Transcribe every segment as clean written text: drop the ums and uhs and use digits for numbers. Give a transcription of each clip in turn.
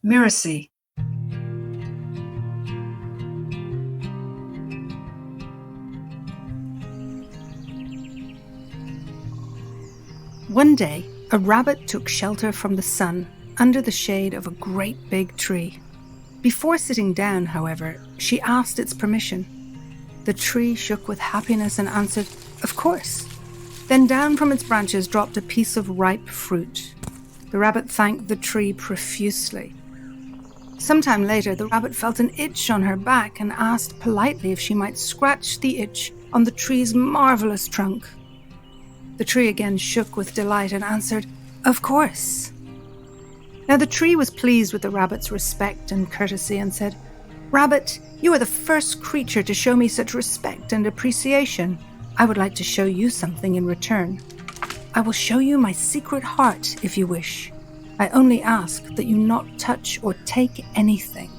Mirasee. One day, a rabbit took shelter from the sun under the shade of a great big tree. Before sitting down, however, she asked its permission. The tree shook with happiness and answered, "Of course." Then down from its branches dropped a piece of ripe fruit. The rabbit thanked the tree profusely. Sometime later, the rabbit felt an itch on her back and asked politely if she might scratch the itch on the tree's marvelous trunk. The tree again shook with delight and answered, "Of course." Now the tree was pleased with the rabbit's respect and courtesy and said, "Rabbit, you are the first creature to show me such respect and appreciation. I would like to show you something in return. I will show you my secret heart if you wish. I only ask that you not touch or take anything."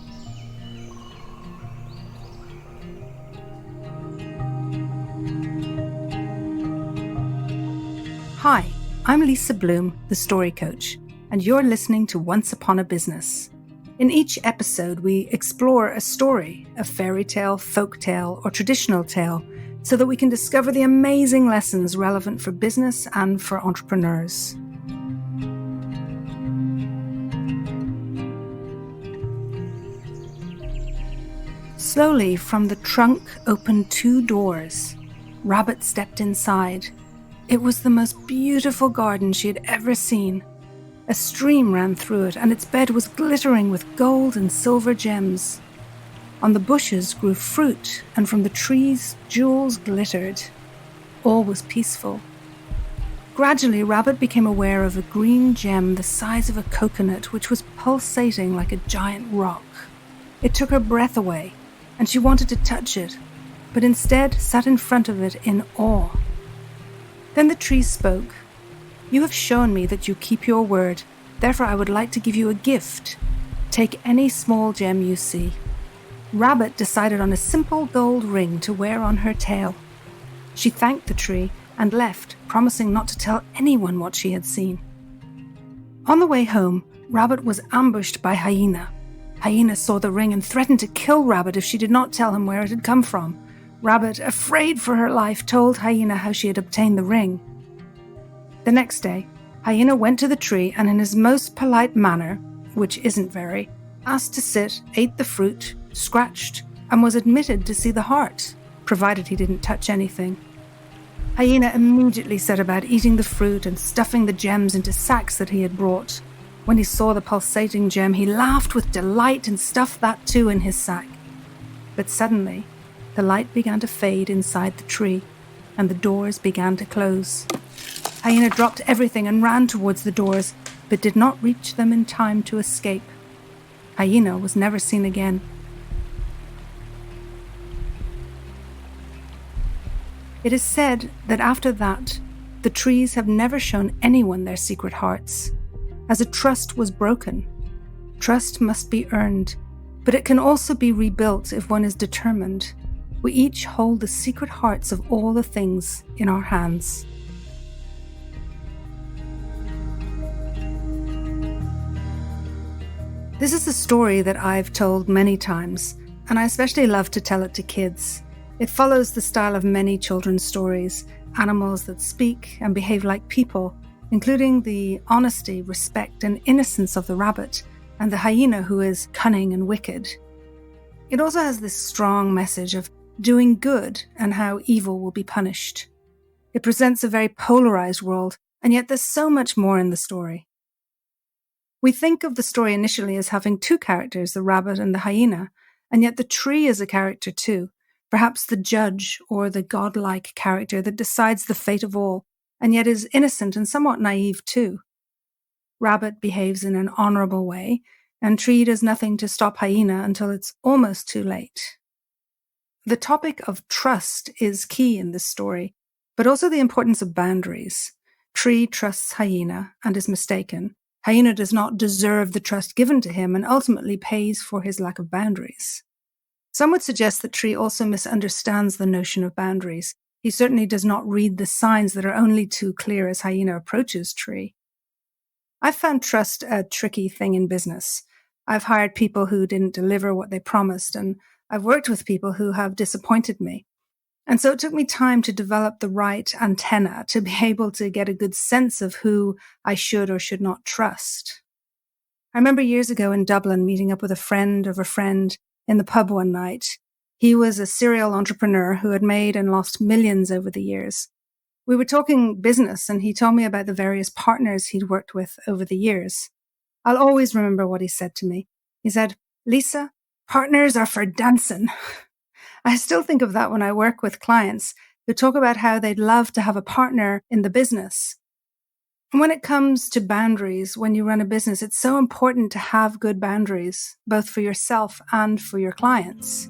Hi, I'm Lisa Bloom, the story coach, and you're listening to Once Upon a Business. In each episode, we explore a story, a fairy tale, folk tale, or traditional tale, so that we can discover the amazing lessons relevant for business and for entrepreneurs. Slowly, from the trunk opened two doors. Rabbit stepped inside. It was the most beautiful garden she had ever seen. A stream ran through it, and its bed was glittering with gold and silver gems. On the bushes grew fruit, and from the trees jewels glittered. All was peaceful. Gradually, Rabbit became aware of a green gem the size of a coconut, which was pulsating like a giant rock. It took her breath away, and she wanted to touch it, but instead sat in front of it in awe. Then the tree spoke. "You have shown me that you keep your word. Therefore, I would like to give you a gift. Take any small gem you see." Rabbit decided on a simple gold ring to wear on her tail. She thanked the tree and left, promising not to tell anyone what she had seen. On the way home, Rabbit was ambushed by Hyena. Hyena saw the ring and threatened to kill Rabbit if she did not tell him where it had come from. Rabbit, afraid for her life, told Hyena how she had obtained the ring. The next day, Hyena went to the tree and in his most polite manner, which isn't very, asked to sit, ate the fruit, scratched, and was admitted to see the heart, provided he didn't touch anything. Hyena immediately set about eating the fruit and stuffing the gems into sacks that he had brought. When he saw the pulsating gem, he laughed with delight and stuffed that too in his sack. But suddenly, the light began to fade inside the tree, and the doors began to close. Hyena dropped everything and ran towards the doors, but did not reach them in time to escape. Hyena was never seen again. It is said that after that, the trees have never shown anyone their secret hearts, as a trust was broken. Trust must be earned, but it can also be rebuilt if one is determined. We each hold the secret hearts of all the things in our hands. This is a story that I've told many times, and I especially love to tell it to kids. It follows the style of many children's stories, animals that speak and behave like people, including the honesty, respect, and innocence of the rabbit, and the hyena who is cunning and wicked. It also has this strong message of doing good and how evil will be punished. It presents a very polarized world, and yet there's so much more in the story. We think of the story initially as having two characters, the rabbit and the hyena, and yet the tree is a character too, perhaps the judge or the godlike character that decides the fate of all, and yet is innocent and somewhat naive too. Rabbit behaves in an honorable way, and tree does nothing to stop hyena until it's almost too late. The topic of trust is key in this story, but also the importance of boundaries. Tree trusts hyena and is mistaken. Hyena does not deserve the trust given to him and ultimately pays for his lack of boundaries. Some would suggest that Tree also misunderstands the notion of boundaries. He certainly does not read the signs that are only too clear as Hyena approaches Tree. I've found trust a tricky thing in business. I've hired people who didn't deliver what they promised, and I've worked with people who have disappointed me. And so it took me time to develop the right antenna to be able to get a good sense of who I should or should not trust. I remember years ago in Dublin meeting up with a friend of a friend in the pub one night. He was a serial entrepreneur who had made and lost millions over the years. We were talking business, and he told me about the various partners he'd worked with over the years. I'll always remember what he said to me. He said, "Lisa, partners are for dancing." I still think of that when I work with clients who talk about how they'd love to have a partner in the business. And when it comes to boundaries, when you run a business, it's so important to have good boundaries, both for yourself and for your clients.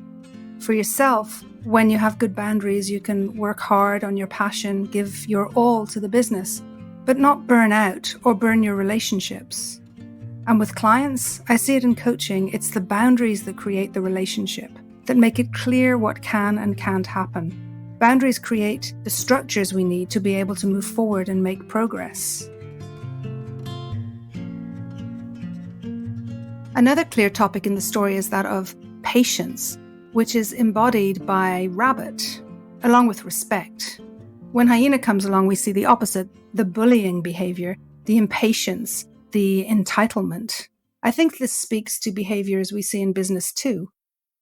For yourself, when you have good boundaries, you can work hard on your passion, give your all to the business, but not burn out or burn your relationships. And with clients, I see it in coaching, it's the boundaries that create the relationship, that make it clear what can and can't happen. Boundaries create the structures we need to be able to move forward and make progress. Another clear topic in the story is that of patience, which is embodied by Rabbit, along with respect. When Hyena comes along, we see the opposite, the bullying behavior, the impatience, the entitlement. I think this speaks to behaviors we see in business too.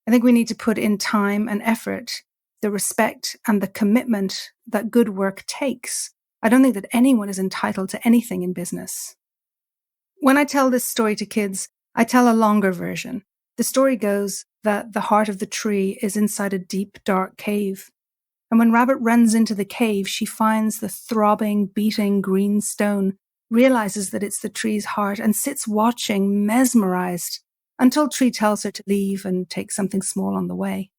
I think we need to put in time and effort, the respect and the commitment that good work takes. I don't think that anyone is entitled to anything in business. When I tell this story to kids, I tell a longer version. The story goes that the heart of the tree is inside a deep, dark cave. And when Rabbit runs into the cave, she finds the throbbing, beating green stone, realizes that it's the tree's heart, and sits watching, mesmerized, until Tree tells her to leave and take something small on the way.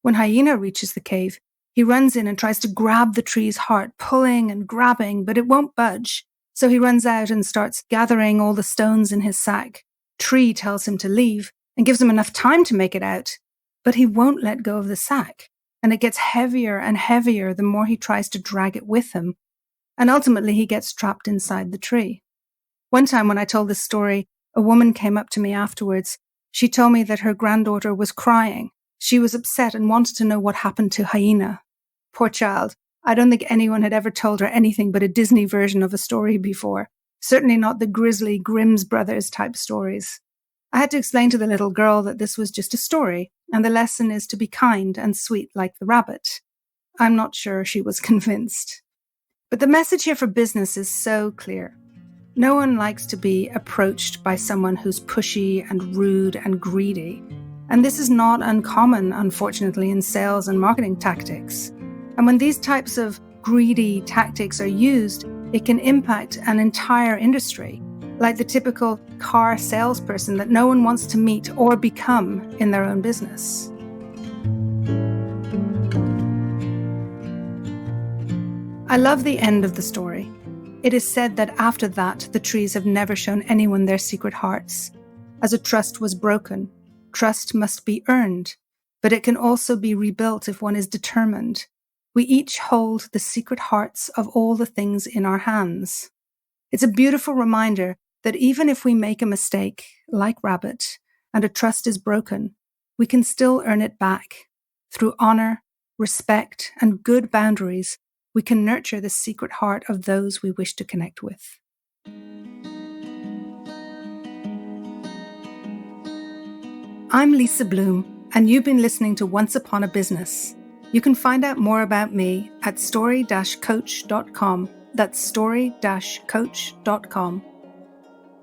When Hyena reaches the cave, he runs in and tries to grab the tree's heart, pulling and grabbing, but it won't budge. So he runs out and starts gathering all the stones in his sack. Tree tells him to leave and gives him enough time to make it out, but he won't let go of the sack. And it gets heavier and heavier the more he tries to drag it with him. And ultimately he gets trapped inside the tree. One time when I told this story, a woman came up to me afterwards. She told me that her granddaughter was crying. She was upset and wanted to know what happened to Hyena. Poor child. I don't think anyone had ever told her anything but a Disney version of a story before. Certainly not the grisly Grimm's Brothers type stories. I had to explain to the little girl that this was just a story, and the lesson is to be kind and sweet like the rabbit. I'm not sure she was convinced. But the message here for business is so clear. No one likes to be approached by someone who's pushy and rude and greedy. And this is not uncommon, unfortunately, in sales and marketing tactics. And when these types of greedy tactics are used, it can impact an entire industry, like the typical car salesperson that no one wants to meet or become in their own business. I love the end of the story. It is said that after that, the trees have never shown anyone their secret hearts. As a trust was broken, trust must be earned, but it can also be rebuilt if one is determined. We each hold the secret hearts of all the things in our hands. It's a beautiful reminder that even if we make a mistake, like Rabbit, and a trust is broken, we can still earn it back. Through honor, respect, and good boundaries, we can nurture the secret heart of those we wish to connect with. I'm Lisa Bloom, and you've been listening to Once Upon a Business. You can find out more about me at story-coach.com. That's story-coach.com.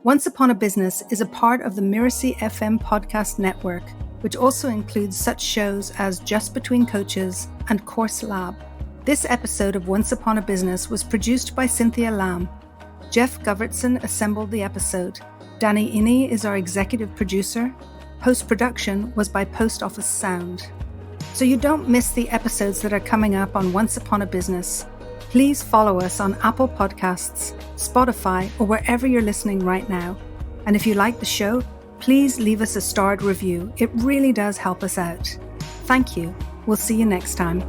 Once Upon a Business is a part of the Mirasee FM podcast network, which also includes such shows as Just Between Coaches and Course Lab. This episode of Once Upon a Business was produced by Cynthia Lamb. Geoff Govertsen assembled the episode. Danny Inney is our executive producer. Post-production was by Post Office Sound. So you don't miss the episodes that are coming up on Once Upon a Business. Please follow us on Apple Podcasts, Spotify, or wherever you're listening right now. And if you like the show, please leave us a starred review. It really does help us out. Thank you. We'll see you next time.